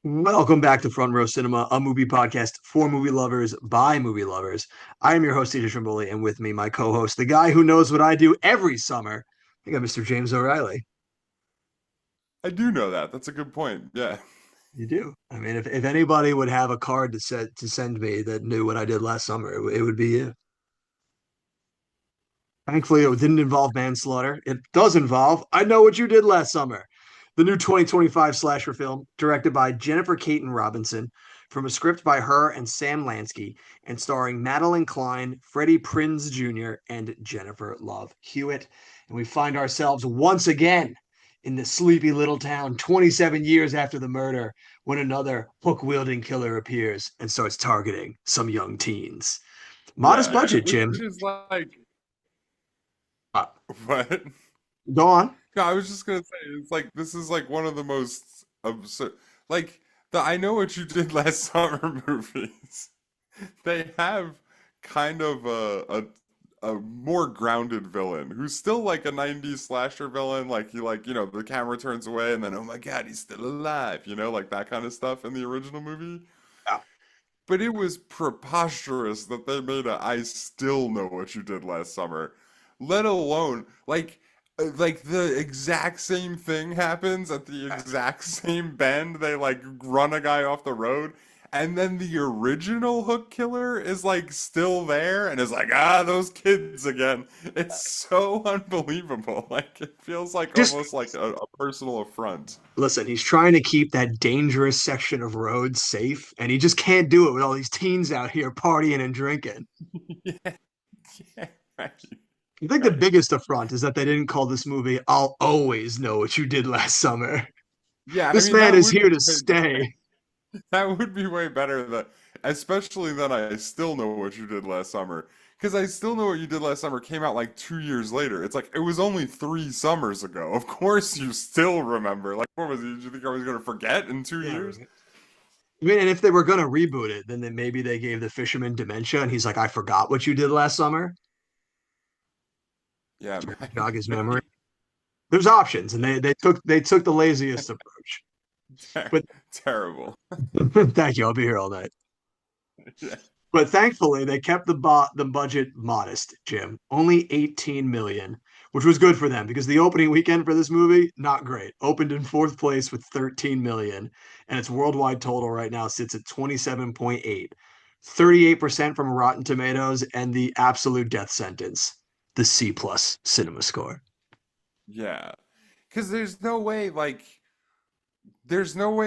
Welcome back to Front Row Cinema, a movie podcast for movie lovers by movie lovers. I am your host, Trimboli, and with me, my co-host, the guy who knows what I do every summer. I got Mr. James O'Reilly. I do know that. That's a good point. Yeah. You do. I mean, if anybody would have a card to send me that knew what I did last summer, it would be you. Thankfully, it didn't involve manslaughter. It does involve I Know What You Did Last Summer, the new 2025 slasher film directed by Jennifer Caton Robinson, from a script by her and Sam Lansky, and starring Madeline Klein, Freddie Prinze Jr., and Jennifer Love Hewitt. And we find ourselves once again in the sleepy little town 27 years after the murder when another hook wielding killer appears and starts targeting some young teens. Modest Yeah. budget, Which Jim. is like, Uh, what? Go on. No, I was just gonna say it's like this is like one of the most absurd, like the I Know What You Did Last Summer movies. They have kind of a more grounded villain who's still like a 90s slasher villain. Like he like, the camera turns away and then oh my God, he's still alive, like that kind of stuff in the original movie. Yeah. But it was preposterous that they made a I Still Know What You Did Last Summer, let alone like the exact same thing happens at the exact same bend. They like run a guy off the road, and then the original hook killer is like still there and is like, those kids again. It's so unbelievable. Like it feels like Just almost like a personal affront. listen, he's trying to keep that dangerous section of roads safe, and he just can't do it with all these teens out here partying and drinking. Yeah, yeah, right, I think the right. biggest affront is that they didn't call this movie I'll Always Know What You Did Last Summer. Yeah, I This mean man that is would here be to way stay. that would be way better than, especially than I Still Know What You Did Last Summer. Because I Still Know What You Did Last Summer came out like 2 years later. It's like, it was only 3 summers ago. Of course you still remember. Like, what was it? Did you think I was going to forget in two Yeah, years? right. I mean, and if they were going to reboot it, then maybe they gave the fisherman dementia and he's like, I forgot what you did last summer. Yeah, Jog his memory. maybe. There's options, and they took the laziest approach. But Terrible. thank you. I'll be here all night. Yeah. But thankfully, they kept the budget modest, Jim. Only 18 million, which was good for them because the opening weekend for this movie, not great. Opened in fourth place with 13 million, and its worldwide total right now sits at 27.8. 38% from Rotten Tomatoes, and the absolute death sentence, the C plus cinema score. Yeah. Because there's no way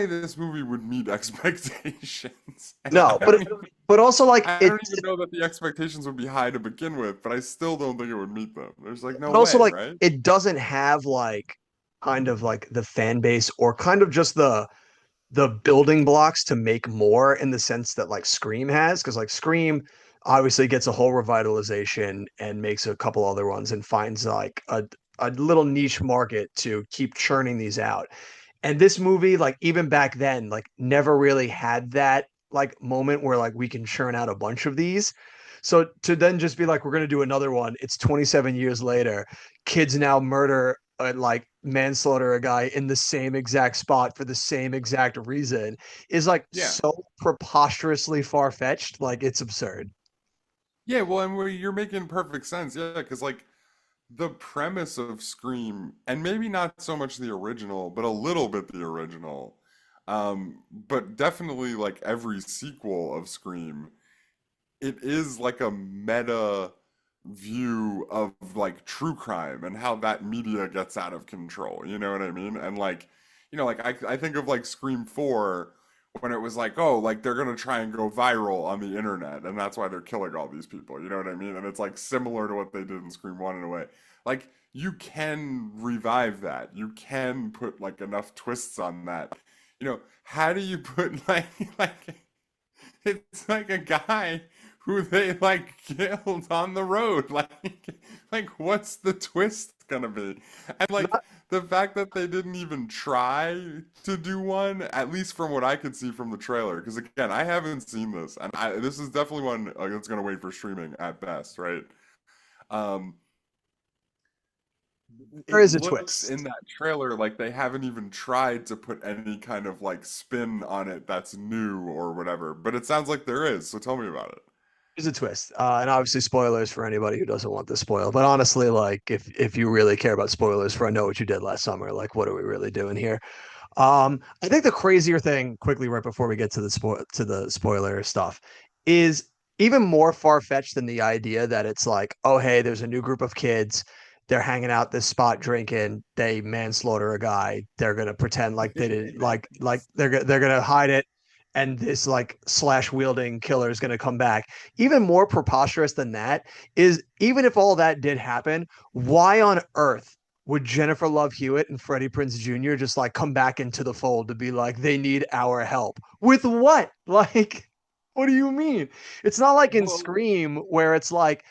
this movie would meet expectations. And No, I but don't even but also like I it don't even know that the expectations would be high to begin with, but I still don't think it would meet them. There's like no but also way, like right? it doesn't have like kind of like the fan base or kind of just the building blocks to make more in the sense that like Scream has, because like Scream obviously gets a whole revitalization and makes a couple other ones and finds like a little niche market to keep churning these out. And this movie, like even back then, like never really had that like moment where like we can churn out a bunch of these. So to then just be like, we're gonna do another one, it's 27 years later, kids now murder like manslaughter a guy in the same exact spot for the same exact reason is like Yeah. so preposterously far-fetched, like it's absurd. Yeah, well, and you're making perfect sense. Yeah, because like the premise of Scream, and maybe not so much the original, but a little bit the original, but definitely like every sequel of Scream, it is like a meta view of like true crime and how that media gets out of control. You know what I mean? And like, like I think of like Scream 4 when it was like, oh, like they're gonna try and go viral on the internet, and that's why they're killing all these people. You know what I mean? And it's like similar to what they did in Scream 1 in a way. Like you can revive that. You can put like enough twists on that. How do you put like it's like a guy who they like killed on the road. Like what's the twist gonna be? And like Not the fact that they didn't even try to do one, at least from what I could see from the trailer, because again, I haven't seen this, and this is definitely one that's gonna wait for streaming at best, right? Um, There It is a looks in twist. that trailer like they haven't even tried to put any kind of like spin on it that's new or whatever, but it sounds like there is, so tell me about it. There's a twist, and obviously spoilers for anybody who doesn't want this spoiled. But honestly, like if you really care about spoilers for I Know What You Did Last Summer, like what are we really doing here? I think the crazier thing, quickly, right before we get to the spoiler stuff, is even more far fetched than the idea that it's like, oh hey, there's a new group of kids, they're hanging out this spot drinking, they manslaughter a guy, they're gonna pretend like they did, like they're gonna hide it, and this like slash wielding killer is gonna come back. Even more preposterous than that is even if all that did happen, why on earth would Jennifer Love Hewitt and Freddie Prinze Jr. just like come back into the fold to be like, they need our help? With what? Like, what do you mean? It's not like in Well, Scream where it's like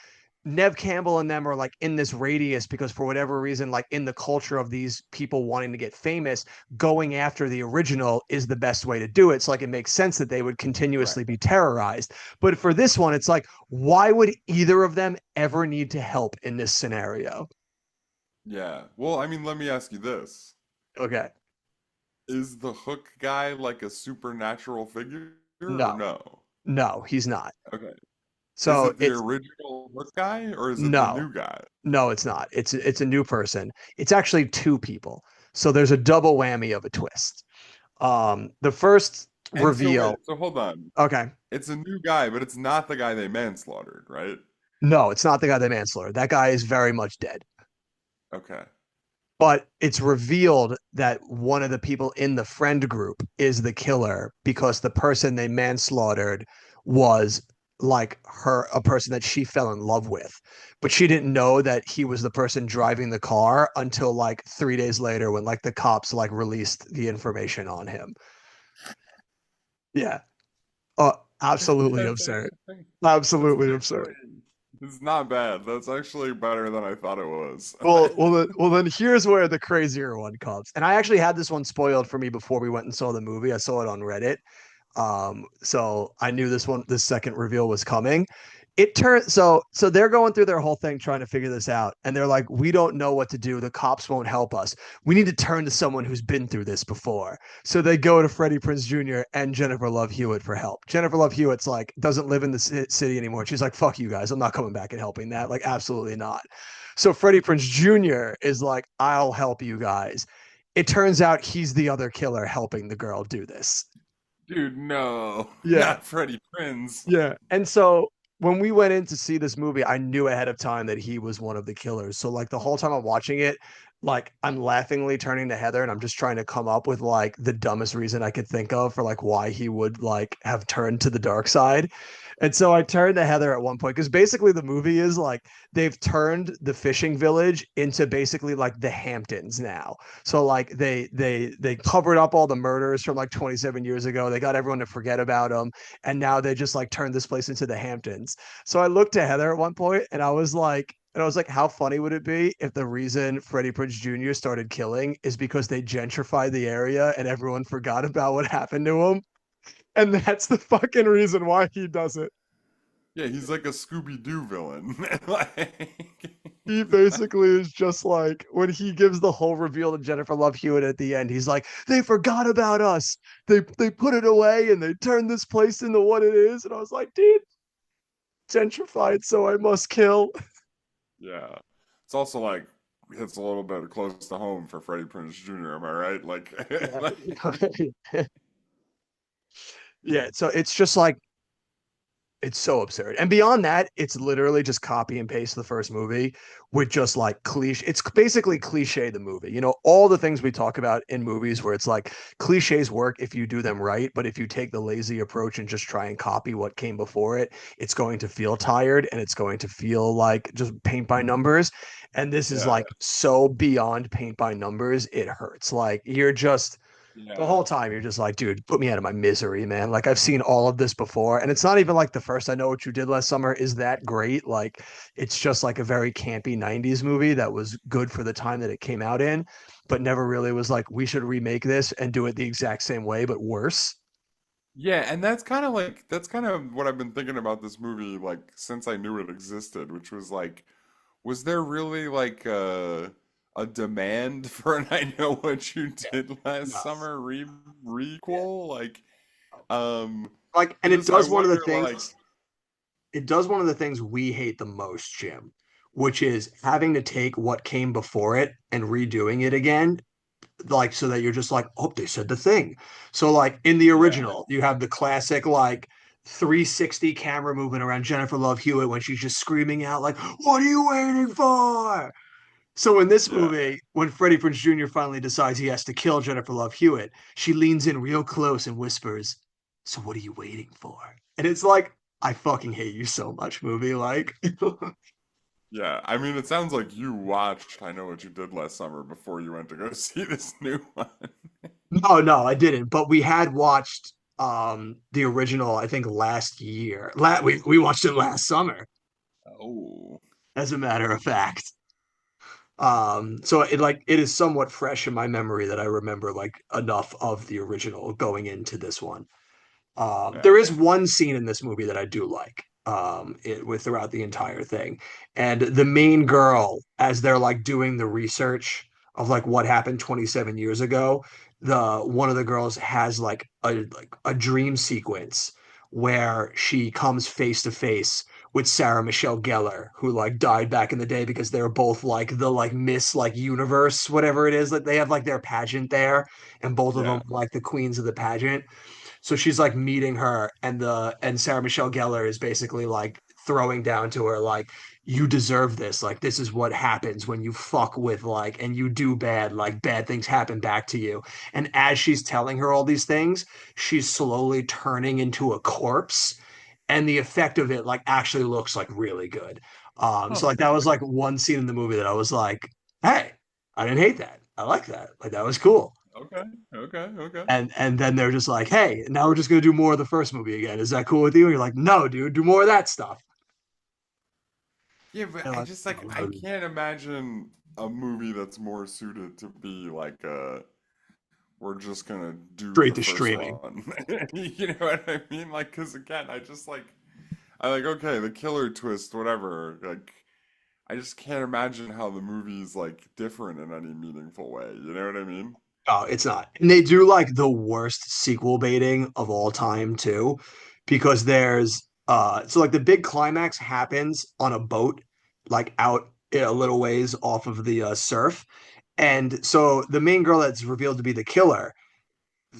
Nev Campbell and them are like in this radius because for whatever reason, like in the culture of these people wanting to get famous, going after the original is the best way to do it. So like it makes sense that they would right. continuously be terrorized. But for this one, it's like, why would either of them ever need to help in this scenario? Yeah. Well, I mean, let me ask you this. Okay. Is the Hook guy like a supernatural figure or No, no? no, he's not. Okay. Is So it the it's original Hook guy or is it the no, new guy? no, it's not. It's a new person. It's actually two people. So there's a double whammy of a twist. The first And so wait, reveal. so hold on. Okay. It's a new guy, but it's not the guy they manslaughtered, right? No, it's not the guy that manslaughter. That guy is very much dead. Okay. But it's revealed that one of the people in the friend group is the killer because the person they manslaughtered was like her a person that she fell in love with, but she didn't know that he was the person driving the car until like 3 days later when like the cops like released the information on him. Yeah. uh, Absolutely That's absurd. actually that's Absolutely absurd. actually it's not bad. That's actually better than I thought it was. Well, then here's where the crazier one comes. And I actually had this one spoiled for me before we went and saw the movie. I saw it on Reddit. So I knew this second reveal was coming. It turns so they're going through their whole thing trying to figure this out, and they're like, we don't know what to do. The cops won't help us. We need to turn to someone who's been through this before. So they go to Freddie Prinze Jr. and Jennifer Love Hewitt for help. Jennifer Love Hewitt's like doesn't live in the city anymore. She's like, fuck you guys. I'm not coming back and helping that. Like, absolutely not. So Freddie Prinze Jr. is like, I'll help you guys. It turns out he's the other killer helping the girl do this. Dude, no. Yeah. Not Freddie Prinze. Yeah. And so when we went in to see this movie, I knew ahead of time that he was one of the killers. So like the whole time I'm watching it, like I'm laughingly turning to Heather and I'm just trying to come up with like the dumbest reason I could think of for like why he would like have turned to the dark side. And so I turned to Heather at one point because basically the movie is like they've turned the fishing village into basically like the Hamptons now. So like they covered up all the murders from like 27 years ago. They got everyone to forget about them, and now they just like turned this place into the Hamptons. So I looked to Heather at one point and I was like, how funny would it be if the reason Freddie Prinze Jr. started killing is because they gentrified the area and everyone forgot about what happened to him? And that's the fucking reason why he does it. Yeah, he's like a Scooby-Doo villain. Like, He basically is just like when he gives the whole reveal to Jennifer Love Hewitt at the end, he's like, they forgot about us. They put it away and they turned this place into what it is. And I was like, dude, gentrified, so I must kill. yeah. It's also like hits a little bit close to home for Freddie Prinze Jr., am I right? Like, Yeah. like Yeah. So it's just like it's so absurd. And beyond that, it's literally just copy and paste the first movie with just like cliche. It's basically cliche the movie. You know, all the things we talk about in movies where it's like cliches work if you do them right, but if you take the lazy approach and just try and copy what came before it, it's going to feel tired and it's going to feel like just paint by numbers. And this is yeah, like so beyond paint by numbers, it hurts. Like you're just the yeah. whole time you're just like, dude, put me out of my misery, man. Like I've seen all of this before, and it's not even like the first I Know What You Did Last Summer is that great. Like it's just like a very campy '90s movie that was good for the time that it came out in, but never really was like we should remake this and do it the exact same way but worse. Yeah, and that's kind of what I've been thinking about this movie like since I knew it existed, which was like was there really like a a demand for an I Know What You Yeah. Did Last No. Summer Yeah. requel? Like, um, Like, I and it just I does one of the wonder like things. It does one of the things we hate the most, Jim, which is having to take what came before it and redoing it again, like so that you're just like, oh, they said the thing. So like in the yeah, original, you have the classic like 360 camera movement around Jennifer Love Hewitt when she's just screaming out like, "What are you waiting for?" So in this yeah. movie, when Freddie Prinze Jr. finally decides he has to kill Jennifer Love Hewitt, she leans in real close and whispers, "So what are you waiting for?" And it's like, I fucking hate you so much, movie. Like, Yeah, I mean, it sounds like you watched I Know What You Did Last Summer before you went to go see this new one. no, no, I didn't. But we had watched the original, I think last year. We watched it last summer, Oh, as a matter of fact. So it is somewhat fresh in my memory that I remember like enough of the original going into this one. yeah, There is one scene in this movie that I do like. With throughout the entire thing, and the main girl, as they're like doing the research of like what happened 27 years ago, the one of the girls has like a dream sequence where she comes face to face with Sarah Michelle Gellar, who like died back in the day because they were both like the like Miss like Universe, whatever it is. Like they have like their pageant there, and both of them yeah. like the queens of the pageant. So she's like meeting her, and Sarah Michelle Gellar is basically like throwing down to her like, you deserve this. Like this is what happens when you fuck with like and you do bad, like bad things happen back to you. And as she's telling her all these things, she's slowly turning into a corpse. And the effect of it like actually looks like really good. So Oh, like that was like one scene in the movie that I was like, hey, I didn't hate that. I like that. Like that was cool. okay, okay, okay. And then they're just like, hey, now we're just gonna do more of the first movie again. Is that cool with you? And you're like, no, dude, do more of that stuff. Yeah, but And I like, just like I oh, can't imagine a movie that's more suited to be like we're just gonna do straight the to first streaming. one. You know what I mean? Like, because again, I like okay, the killer twist, whatever. Like, I just can't imagine how the movie's like different in any meaningful way. You know what I mean? Oh, it's not. And they do like the worst sequel baiting of all time too, because there's so like the big climax happens on a boat, like out a little ways off of the surf. And so the main girl that's revealed to be the killer,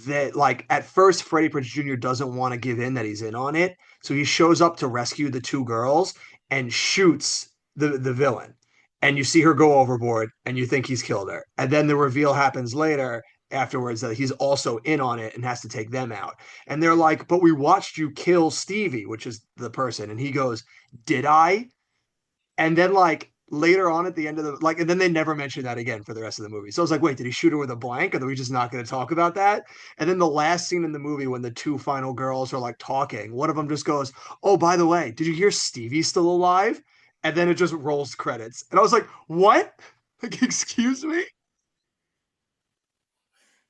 that like at first Freddie Prinze Jr. doesn't want to give in that he's in on it. So he shows up to rescue the two girls and shoots the villain. And you see her go overboard and you think he's killed her. And then the reveal happens later afterwards that he's also in on it and has to take them out. And they're like, "But we watched you kill Stevie," which is the person. And he goes, "Did I?" And then like later on at the end of the like, and then they never mention that again for the rest of the movie. So I was like, wait, did he shoot her with a blank? Or are we just not going to talk about that? And then the last scene in the movie when the two final girls are like talking, one of them just goes, "Oh, by the way, did you hear Stevie's still alive?" And then it just rolls credits. And I was like, what? Like, excuse me?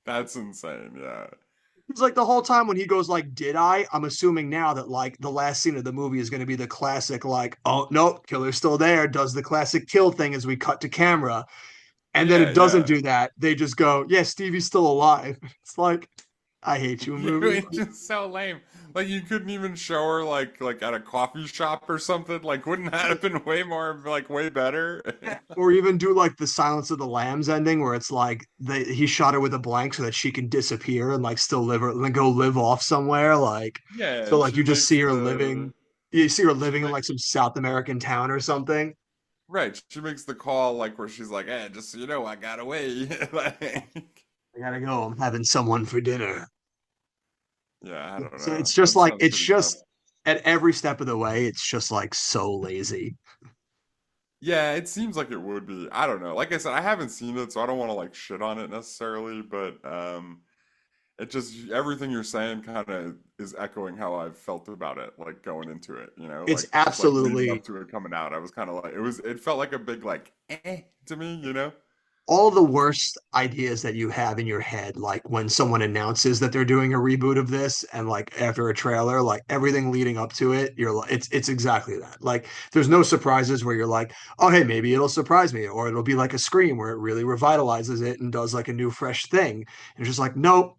That's insane. Yeah. It's like the whole time when he goes like, "Did I?" I'm assuming now that like the last scene of the movie is going to be the classic like, "Oh no, killer's still there." Does the classic kill thing as we cut to camera, and then Yeah, it doesn't yeah. do that. They just go, "Yeah, Stevie's still alive." It's like, I hate you, You movie. it's just so lame. Like you couldn't even show her like at a coffee shop or something. Like wouldn't that have been way more like way better? Or even do like the Silence of the Lambs ending, where it's like he shot her with a blank so that she can disappear and like still live or and go live off somewhere. Like, Yeah, so and like she you just makes see her the living, you see her she living in like makes some South American town or something. right. She makes the call like where she's like, "Hey, just so you know, I got away." Like, I gotta go. I'm having someone for dinner. yeah, I don't So it's know. just That like sounds it's pretty tough. just at every step of the way, it's just like so lazy. Yeah, it seems like it would be. I don't know. Like I said, I haven't seen it, so I don't want to like shit on it necessarily, but it just everything you're saying kind of is echoing how I've felt about it, like going into it, you know, It's like just like leading absolutely up to it coming out. I was kind of like it felt like a big like to me, you know? all the worst ideas that you have in your head, like when someone announces that they're doing a reboot of this, and like after a trailer, like everything leading up to it, you're like, it's exactly that. Like, there's no surprises where you're like, oh hey, maybe it'll surprise me, or it'll be like a Scream where it really revitalizes it and does like a new fresh thing. And it's just like, nope.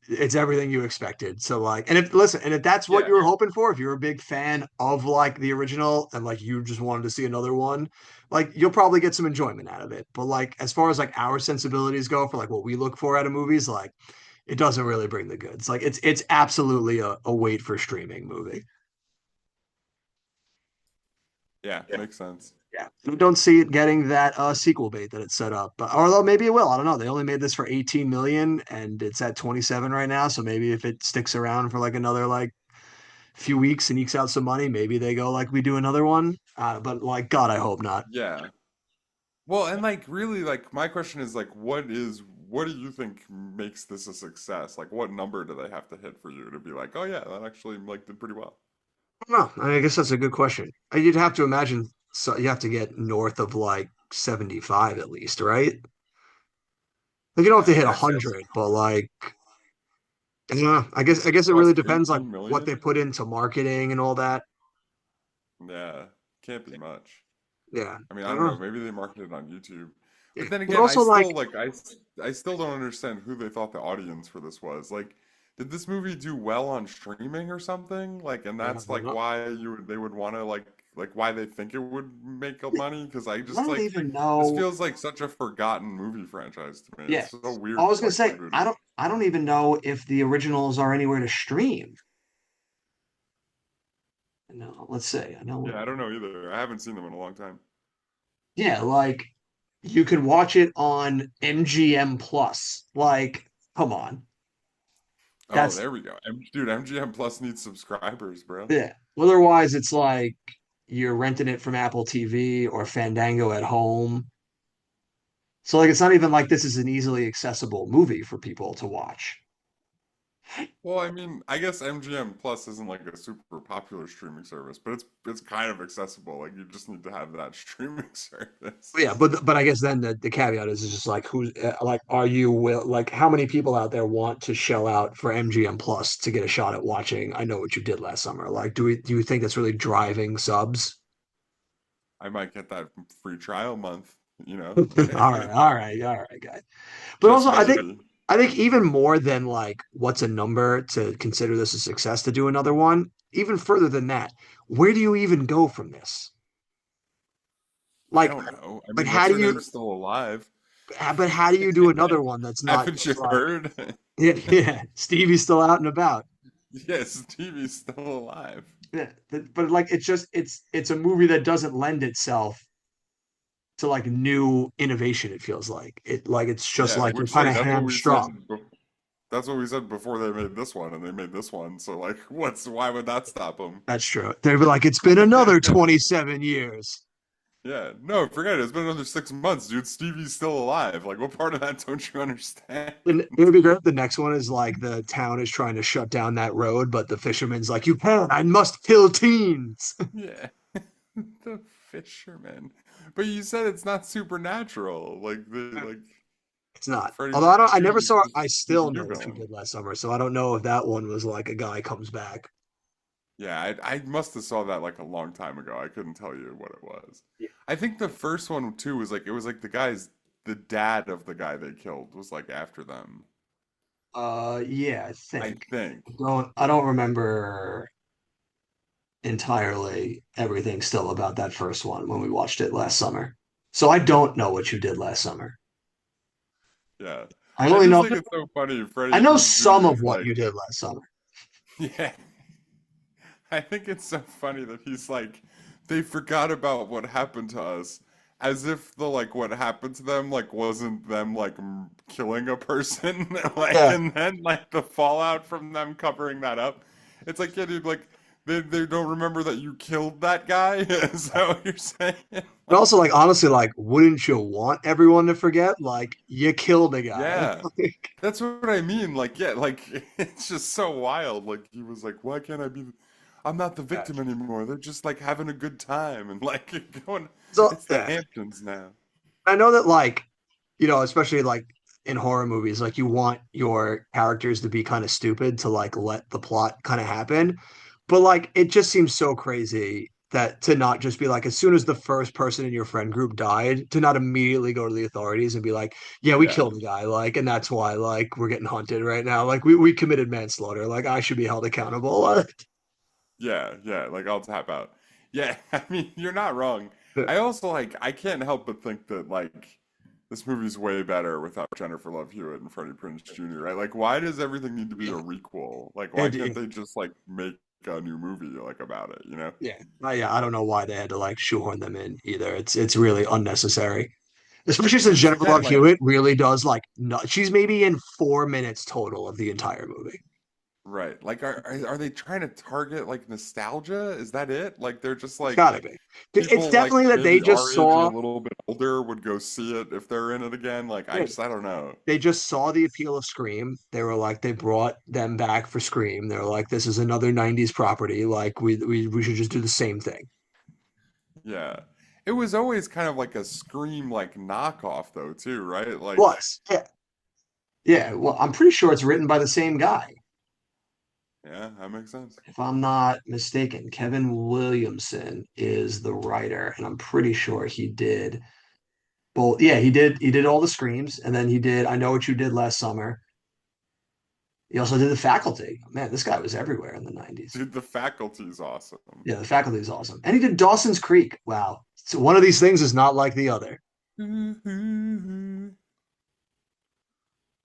It's everything you expected. So like, and if listen, and if that's what Yeah, you were hoping for, if you're a big fan of like the original and like you just wanted to see another one, like you'll probably get some enjoyment out of it. But like as far as like our sensibilities go for like what we look for out of movies, like it doesn't really bring the goods. Like it's absolutely a wait for streaming movie. yeah, Yeah. makes sense. Yeah. I don't see it getting that sequel bait that it set up. But although maybe it will. I don't know. They only made this for 18 million and it's at 27 right now. So maybe if it sticks around for like another like few weeks and ekes out some money, maybe they go like we do another one. But like God, I hope not. Yeah. Well, and like really, like my question is like, what do you think makes this a success? Like, what number do they have to hit for you to be like, oh yeah, that actually like did pretty well? No, I guess that's a good question. You'd have to imagine so you have to get north of like 75 at least, right? Like you don't have to I hit guess yes. 100, but like yeah, I guess it really Plus depends like 18 what they million? put into marketing and all that. Yeah, can't be much. Yeah. I mean, I I don't don't know. know. Maybe they marketed on YouTube. Yeah. But then But again, also like I still don't understand who they thought the audience for this was. Like, did this movie do well on streaming or something? Like, and I that's don't like know. why they would want to like why they think it would make money? Because I I just don't like even this know. feels like such a forgotten movie franchise to me. Yeah. It's so I weird was to gonna like say reboot it. I don't even know if the originals are anywhere to stream. No, let's see. I know. Yeah, I don't know either. I haven't seen them in a long time. Yeah, like you can watch it on MGM Plus. Like, come on. Oh, That's there we go. Dude, MGM Plus needs subscribers, bro. yeah. Otherwise, it's like you're renting it from Apple TV or Fandango at home. So like it's not even like this is an easily accessible movie for people to watch. Well, I mean, I guess MGM Plus isn't like a super popular streaming service, but it's kind of accessible. Like you just need to have that streaming service. Yeah, but I guess then the caveat is just like who's like are you will like how many people out there want to shell out for MGM Plus to get a shot at watching I Know What You Did Last Summer? Like do you think that's really driving subs? I might get that free trial month, you know, All right, guys. But just also maybe. I think even more than like what's a number to consider this a success to do another one, even further than that, where do you even go from this? I Like don't know. I like mean, how what's do her you name's still alive? but how do you do another one that's not Haven't you just like heard? yeah, yeah, Stevie's still out and about. Yes, TV's still alive. Yeah, but like it's just it's a movie that doesn't lend itself to like new innovation. It feels like it's just Yeah, like you're which kind like of that's what we said. hamstrung. That's what we said before they made this one, and they made this one. So like, why would that stop them? That's true. They'd be like, it's been another 27 years. Yeah, no, forget it. It's been another 6 months, dude. Stevie's still alive. Like, what part of that don't you understand? And it would be great if the next one is like the town is trying to shut down that road, but the fisherman's like, you can't, I must kill teens. Yeah, the fisherman. But you said it's not supernatural. Like It's not. Freddy Although I never shooting saw I Scooby still Doo know what you villain. did last summer, so I don't know if that one was like a guy comes back. Yeah, I must have saw that like a long time ago. I couldn't tell you what it was. Yeah. I think the first one too was like it was like the dad of the guy they killed was like after them. Yeah, I I think. think. I don't remember entirely everything still about that first one when we watched it last summer. So I don't know what you did last summer. Yeah. I I only just know think it's so funny. I Freddy know some Jr. of is what like, you did last summer. yeah. I think it's so funny that he's like, they forgot about what happened to us, as if the like what happened to them like wasn't them like killing a person, like, Yeah. and then like the fallout from them covering that up. It's like, yeah, dude, like they don't remember that you killed that guy. Is that what you're saying? But also, like, honestly, like, wouldn't you want everyone to forget? Like, you killed a guy. Yeah. That's what I mean. Like, yeah, like it's just so wild. Like he was like, "Why can't I be? I'm not the victim Gotcha. anymore. They're just like having a good time and like going. So, It's the yeah. Hamptons now." I know that, like, especially like in horror movies, like you want your characters to be kind of stupid to like let the plot kind of happen. But like it just seems so crazy that to not just be like, as soon as the first person in your friend group died, to not immediately go to the authorities and be like, yeah, we Yeah, killed the guy, like, and that's why like we're getting hunted right now. Like we committed manslaughter. Like I should be held accountable. yeah, yeah. Like I'll tap out. Yeah, I mean, you're not wrong. I also like I can't help but think that like this movie's way better without Jennifer Love Hewitt and Freddie Prinze Jr., right? Like, why does everything need to be a Yeah. requel? Like, why can't And they just like make a new movie like about it, you know? yeah, I don't know why they had to like shoehorn them in either. It's really unnecessary. Especially since Since Jennifer then, Love like, Hewitt really does like no, she's maybe in 4 minutes total of the entire movie. right, like, are they trying to target like nostalgia? Is that it? Like, they're just It's like gotta be. It's people like definitely that they maybe just our age or a saw, little bit older would go see it if they're in it again. Like, yeah, I don't know. they just saw the appeal of Scream. They were like, they brought them back for Scream. They were like, this is another 90s property. Like we should just do the same thing. Yeah. It was always kind of like a Scream like knockoff though too, right? Like, Was. Yeah. Yeah. Well, I'm pretty sure it's written by the same guy. yeah, that makes sense. If I'm not mistaken, Kevin Williamson is the writer, and I'm pretty sure he did both. Yeah, he did all the Screams, and then he did I Know What You Did Last Summer. He also did The Faculty. Man, this guy was everywhere in the 90s. Dude, the faculty's awesome. Yeah, The Faculty is awesome. And he did Dawson's Creek. Wow. So one of these things is not like the other.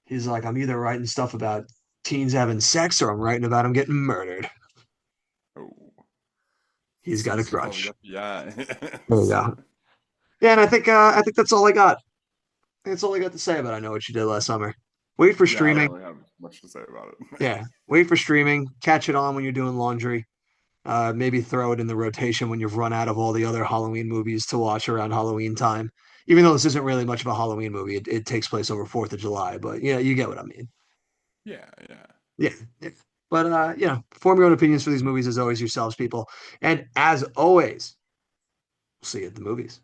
He's like, I'm either writing stuff about teens having sex or I'm writing about them getting murdered. Oh, He's got a season 12 crutch. FBI. There you go. Yeah, and I think that's all I got. That's all I got to say about I Know What You Did Last Summer. Wait for Yeah, I don't streaming. really have much to say about it. Yeah, wait for streaming. Catch it on when you're doing laundry. Maybe throw it in the rotation when you've run out of all the other Halloween movies to watch around Halloween time. Even though this isn't really much of a Halloween movie, it takes place over 4th of July, but yeah, you get what I mean. Yeah, yeah. Yeah. Yeah. But form your own opinions for these movies as always yourselves, people. And as always, we'll see you at the movies.